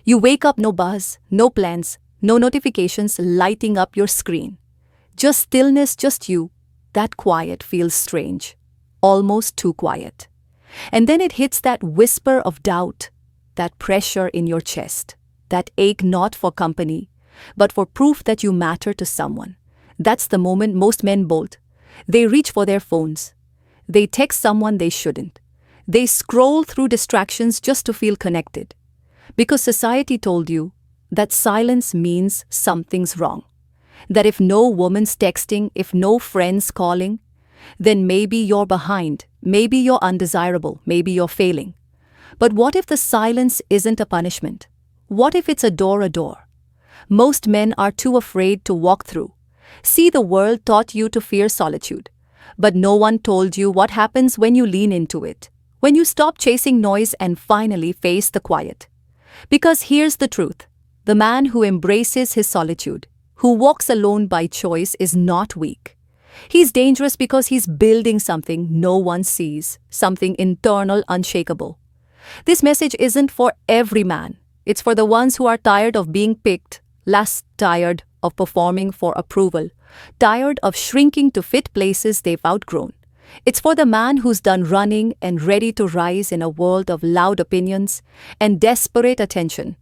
You wake up, no buzz, no plans, no notifications lighting up your screen. Just stillness, just you. That quiet feels strange, almost too quiet. And then it hits that whisper of doubt, that pressure in your chest, that ache not for company, but for proof that you matter to someone. That's the moment most men bolt. They reach for their phones. They text someone they shouldn't. They scroll through distractions just to feel connected. Because society told you that silence means something's wrong. That if no woman's texting, if no friends calling, then maybe you're behind, maybe you're undesirable, maybe you're failing. But what if the silence isn't a punishment? What if it's a door? Most men are too afraid to walk through. See, the world taught you to fear solitude. But no one told you what happens when you lean into it, when you stop chasing noise and finally face the quiet. Because here's the truth. The man who embraces his solitude, who walks alone by choice, is not weak. He's dangerous because he's building something no one sees, something internal, unshakable. This message isn't for every man. It's for the ones who are tired of being picked, less tired of performing for approval, tired of shrinking to fit places they've outgrown. It's for the man who's done running and ready to rise in a world of loud opinions and desperate attention.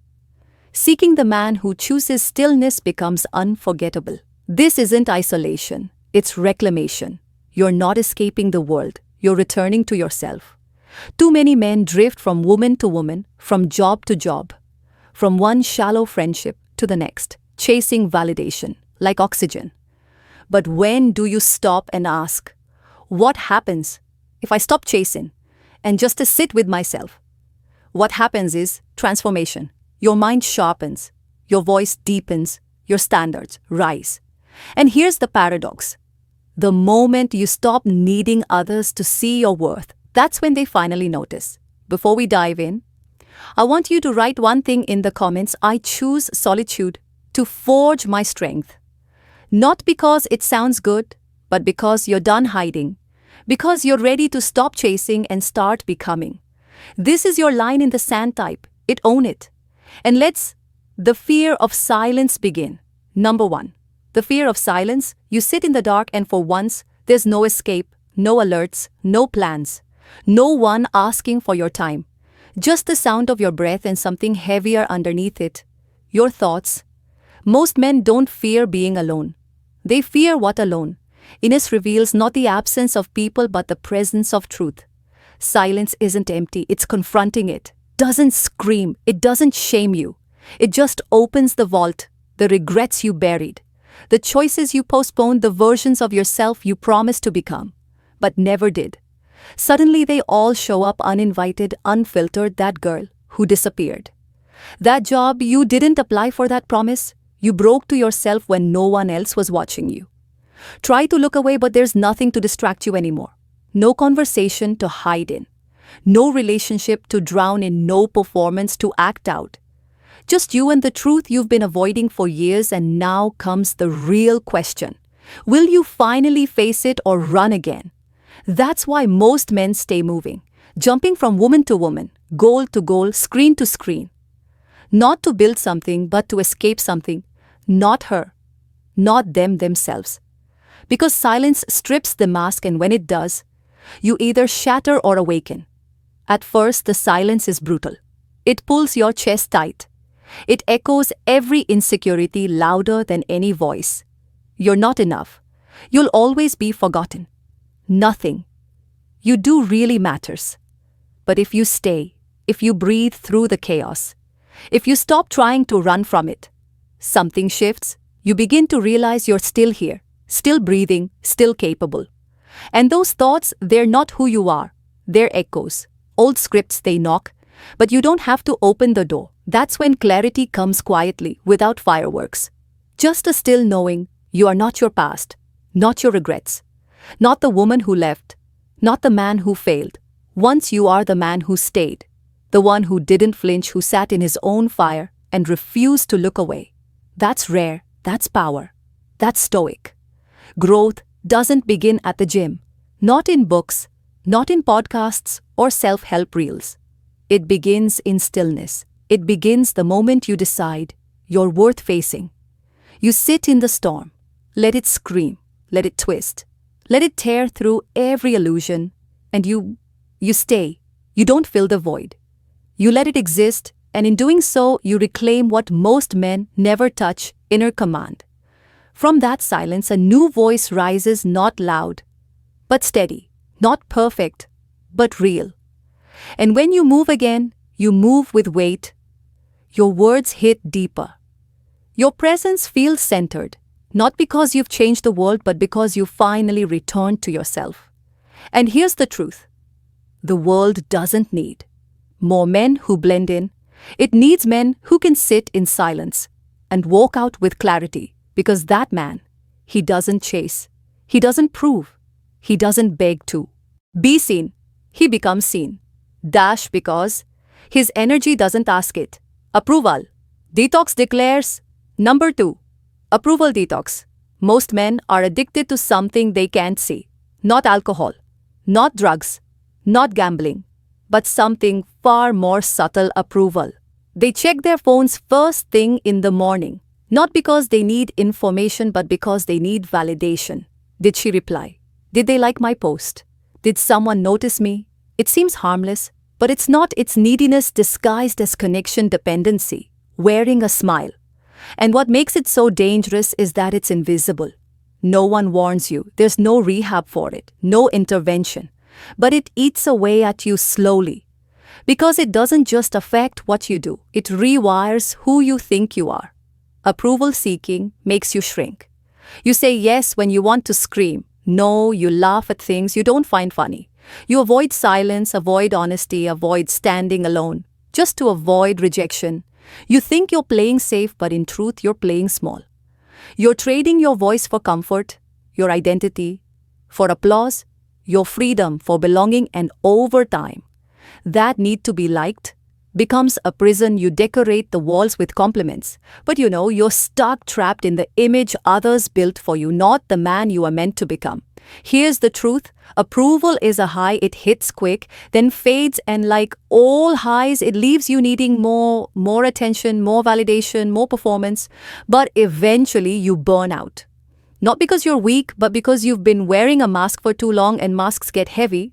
Seeking the man who chooses stillness becomes unforgettable. This isn't isolation, it's reclamation. You're not escaping the world, you're returning to yourself. Too many men drift from woman to woman, from job to job, from one shallow friendship to the next, chasing validation, like oxygen. But when do you stop and ask, what happens if I stop chasing and just to sit with myself? What happens is transformation. Your mind sharpens, your voice deepens, your standards rise. And here's the paradox. The moment you stop needing others to see your worth, that's when they finally notice. Before we dive in, I want you to write one thing in the comments. I choose solitude to forge my strength. Not because it sounds good, but because you're done hiding. Because you're ready to stop chasing and start becoming. This is your line in the sand type. Own it. And let's the fear of silence begin. Number 1. The fear of silence. You sit in the dark and for once, there's no escape, no alerts, no plans. No one asking for your time. Just the sound of your breath and something heavier underneath it. Your thoughts. Most men don't fear being alone. They fear what alone? Ines reveals not the absence of people but the presence of truth. Silence isn't empty, it's confronting it. Doesn't scream, it doesn't shame you. It just opens the vault, the regrets you buried, the choices you postponed, the versions of yourself you promised to become, but never did. Suddenly they all show up uninvited, unfiltered. That girl who disappeared. That job you didn't apply for, that promise you broke to yourself when no one else was watching you. Try to look away, but there's nothing to distract you anymore. No conversation to hide in. No relationship to drown in. No performance to act out. Just you and the truth you've been avoiding for years, and now comes the real question. Will you finally face it or run again? That's why most men stay moving, jumping from woman to woman, goal to goal, screen to screen. Not to build something, but to escape something. Not her, not them themselves. Because silence strips the mask, and when it does, you either shatter or awaken. At first, the silence is brutal. It pulls your chest tight. It echoes every insecurity louder than any voice. You're not enough. You'll always be forgotten. Nothing you do really matters. But if you stay, if you breathe through the chaos, if you stop trying to run from it, something shifts. You begin to realize you're still here, still breathing, still capable. And those thoughts, they're not who you are. They're echoes, old scripts. They knock, but you don't have to open the door. That's when clarity comes quietly, without fireworks. Just a still knowing you are not your past, not your regrets, not the woman who left, not the man who failed. Once you are the man who stayed, the one who didn't flinch, who sat in his own fire and refused to look away. That's rare, that's power, that's stoic. Growth doesn't begin at the gym, not in books, not in podcasts or self-help reels. It begins in stillness, It begins the moment you decide you're worth facing. You sit in the storm, let it scream, let it twist, let it tear through every illusion, and you stay. You don't fill the void. You let it exist, and in doing so, you reclaim what most men never touch: inner command. From that silence, a new voice rises, not loud, but steady, not perfect, but real. And when you move again, you move with weight. Your words hit deeper. Your presence feels centered, not because you've changed the world, but because you finally returned to yourself. And here's the truth: the world doesn't need more men who blend in. It needs men who can sit in silence and walk out with clarity, because that man, he doesn't chase, he doesn't prove, he doesn't beg to be seen. He becomes seen. Dash because his energy doesn't ask it. Approval. Detox declares. Number 2. Approval detox. Most men are addicted to something they can't see. Not alcohol, not drugs, not gambling, but something far more subtle: approval. They check their phones first thing in the morning, not because they need information, but because they need validation. Did she reply? Did they like my post? Did someone notice me? It seems harmless, but it's not. It's neediness disguised as connection dependency, wearing a smile. And what makes it so dangerous is that it's invisible. No one warns you. There's no rehab for it, no intervention. But it eats away at you slowly. Because it doesn't just affect what you do, it rewires who you think you are. Approval seeking makes you shrink. You say yes when you want to scream. No, you laugh at things you don't find funny. You avoid silence, avoid honesty, avoid standing alone, just to avoid rejection. You think you're playing safe, but in truth, you're playing small. You're trading your voice for comfort, your identity for applause, your freedom for belonging, and over time, that need to be liked becomes a prison. You decorate the walls with compliments, but you're stuck, trapped in the image others built for you, not the man you are meant to become. Here's the truth: approval is a high. It hits quick, then fades, and like all highs, it leaves you needing more attention, more validation, more performance. But eventually you burn out. Not because you're weak, but because you've been wearing a mask for too long, and masks get heavy.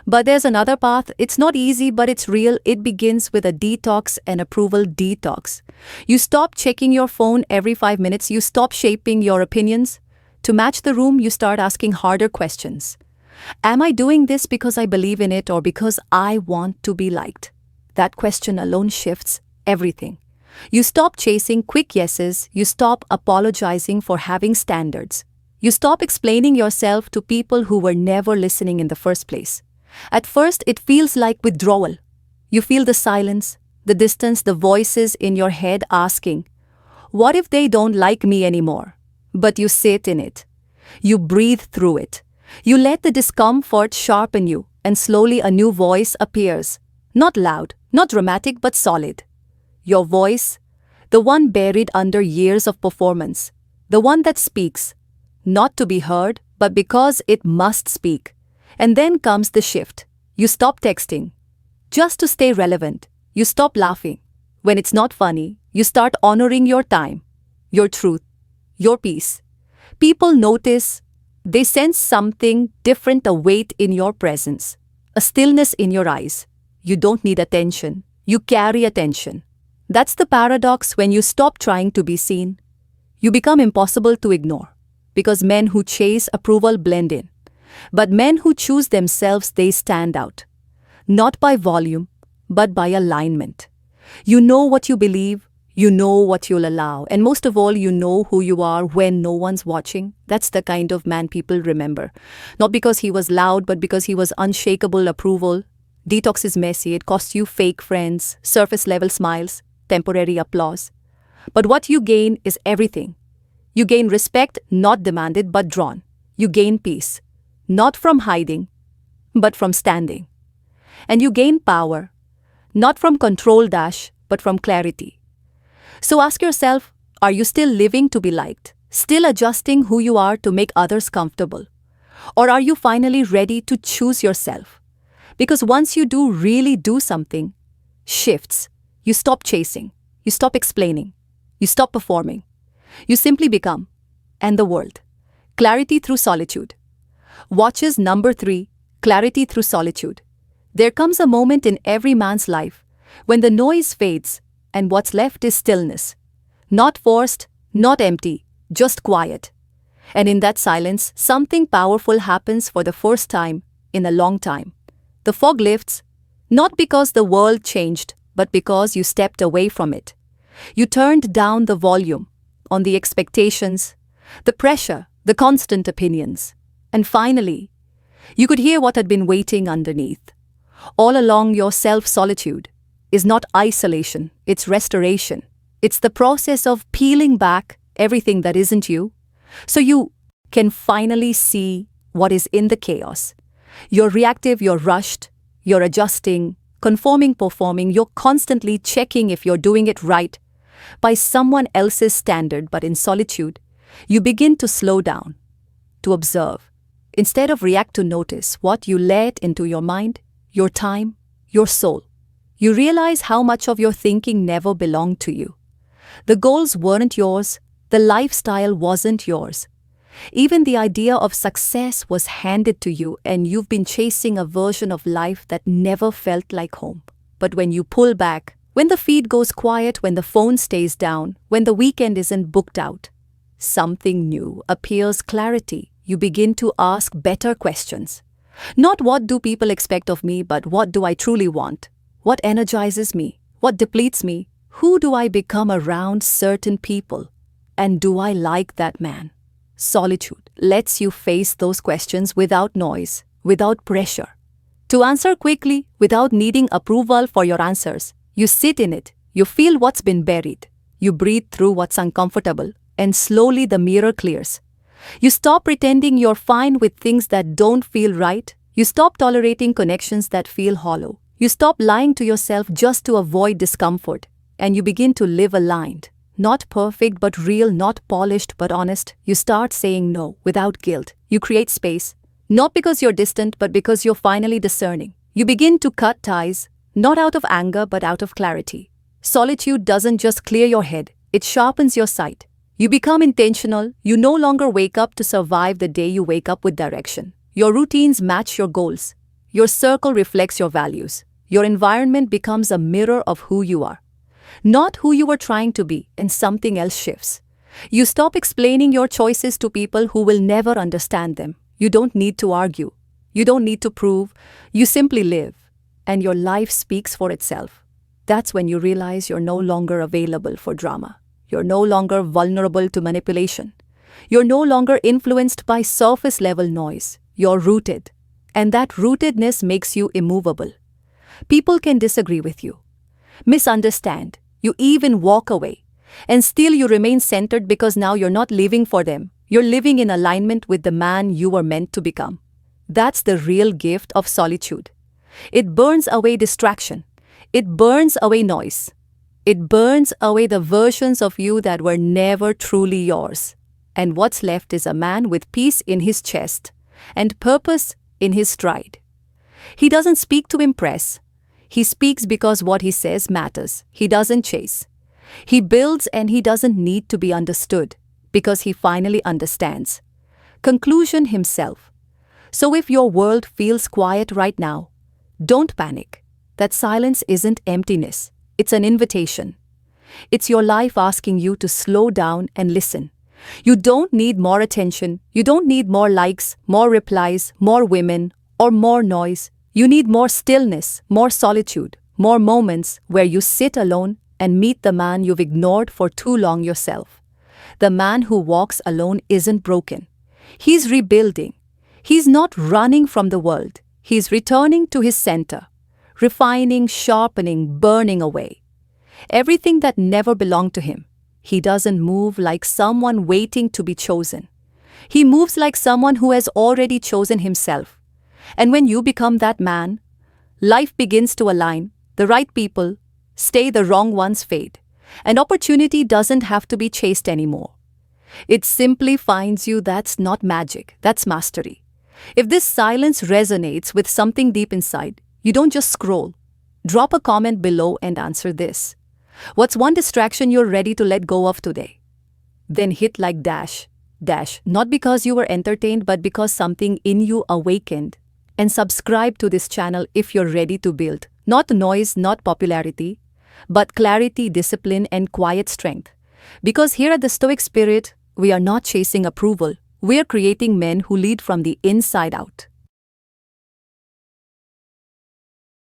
But there's another path. It's not easy, but it's real. It begins with a detox, an approval detox. You stop checking your phone every 5 minutes. You stop shaping your opinions to match the room. You start asking harder questions. Am I doing this because I believe in it, or because I want to be liked? That question alone shifts everything. You stop chasing quick yeses. You stop apologizing for having standards. You stop explaining yourself to people who were never listening in the first place. At first, it feels like withdrawal. You feel the silence, the distance, the voices in your head asking, what if they don't like me anymore? But you sit in it. You breathe through it. You let the discomfort sharpen you, and slowly a new voice appears. Not loud, not dramatic, but solid. Your voice, the one buried under years of performance, the one that speaks, not to be heard, but because it must speak. And then comes the shift. You stop texting just to stay relevant. You stop laughing when it's not funny. You start honoring your time, your truth, your peace. People notice. They sense something different, a weight in your presence, a stillness in your eyes. You don't need attention. You carry attention. That's the paradox. When you stop trying to be seen, you become impossible to ignore, because men who chase approval blend in. But men who choose themselves, they stand out. Not by volume, but by alignment. You know what you believe, you know what you'll allow, and most of all, you know who you are when no one's watching. That's the kind of man people remember. Not because he was loud, but because he was unshakable. Approval detox is messy. It costs you fake friends, surface-level smiles, temporary applause. But what you gain is everything. You gain respect, not demanded, but drawn. You gain peace. Not from hiding, but from standing. And you gain power, not from control dash, but from clarity. So ask yourself, are you still living to be liked? Still adjusting who you are to make others comfortable? Or are you finally ready to choose yourself? Because once you do really do something, shifts. You stop chasing. You stop explaining. You stop performing. You simply become. And the world. Clarity through solitude. Watches number 3, clarity through solitude. There comes a moment in every man's life when the noise fades and what's left is stillness. Not forced, not empty, just quiet. And in that silence, something powerful happens for the first time in a long time. The fog lifts, not because the world changed, but because you stepped away from it. You turned down the volume on the expectations, the pressure, the constant opinions. And finally, you could hear what had been waiting underneath. All along, your self-solitude is not isolation, it's restoration. It's the process of peeling back everything that isn't you, so you can finally see what is in the chaos. You're reactive, you're rushed, you're adjusting, conforming, performing, you're constantly checking if you're doing it right by someone else's standard, but in solitude, you begin to slow down, to observe. Instead of react, to notice what you let into your mind, your time, your soul. You realize how much of your thinking never belonged to you. The goals weren't yours, the lifestyle wasn't yours. Even the idea of success was handed to you, and you've been chasing a version of life that never felt like home. But when you pull back, when the feed goes quiet, when the phone stays down, when the weekend isn't booked out, something new appears. Clarity. You begin to ask better questions. Not what do people expect of me, but what do I truly want? What energizes me? What depletes me? Who do I become around certain people? And do I like that man? Solitude lets you face those questions without noise, without pressure. To answer quickly, without needing approval for your answers. You sit in it, you feel what's been buried. You breathe through what's uncomfortable, and slowly the mirror clears. You stop pretending you're fine with things that don't feel right. You stop tolerating connections that feel hollow. You stop lying to yourself just to avoid discomfort. And you begin to live aligned. Not perfect but real, not polished but honest. You start saying no without guilt. You create space, not because you're distant but because you're finally discerning. You begin to cut ties, not out of anger but out of clarity. Solitude doesn't just clear your head, it sharpens your sight. You become intentional. You no longer wake up to survive the day, you wake up with direction. Your routines match your goals. Your circle reflects your values. Your environment becomes a mirror of who you are, not who you were trying to be, and something else shifts. You stop explaining your choices to people who will never understand them. You don't need to argue. You don't need to prove. You simply live, and your life speaks for itself. That's when you realize you're no longer available for drama. You're no longer vulnerable to manipulation. You're no longer influenced by surface-level noise. You're rooted, and that rootedness makes you immovable. People can disagree with you, misunderstand, you even walk away, and still you remain centered because now you're not living for them. You're living in alignment with the man you were meant to become. That's the real gift of solitude. It burns away distraction. It burns away noise. It burns away the versions of you that were never truly yours. And what's left is a man with peace in his chest and purpose in his stride. He doesn't speak to impress. He speaks because what he says matters. He doesn't chase. He builds, and he doesn't need to be understood because he finally understands. Conclusion: himself. So if your world feels quiet right now, don't panic. That silence isn't emptiness. It's an invitation. It's your life asking you to slow down and listen. You don't need more attention. You don't need more likes, more replies, more women, or more noise. You need more stillness, more solitude, more moments where you sit alone and meet the man you've ignored for too long yourself. The man who walks alone isn't broken. He's rebuilding. He's not running from the world. He's returning to his center, refining, sharpening, burning away everything that never belonged to him. He doesn't move like someone waiting to be chosen. He moves like someone who has already chosen himself. And when you become that man, life begins to align. The right people stay, the wrong ones fade. And opportunity doesn't have to be chased anymore. It simply finds you. That's not magic, that's mastery. If this silence resonates with something deep inside, you don't just scroll. Drop a comment below and answer this. What's one distraction you're ready to let go of today? Then hit like dash, not because you were entertained but because something in you awakened. And subscribe to this channel if you're ready to build, not noise, not popularity, but clarity, discipline, and quiet strength. Because here at the Stoic Spirit, we are not chasing approval. We are creating men who lead from the inside out.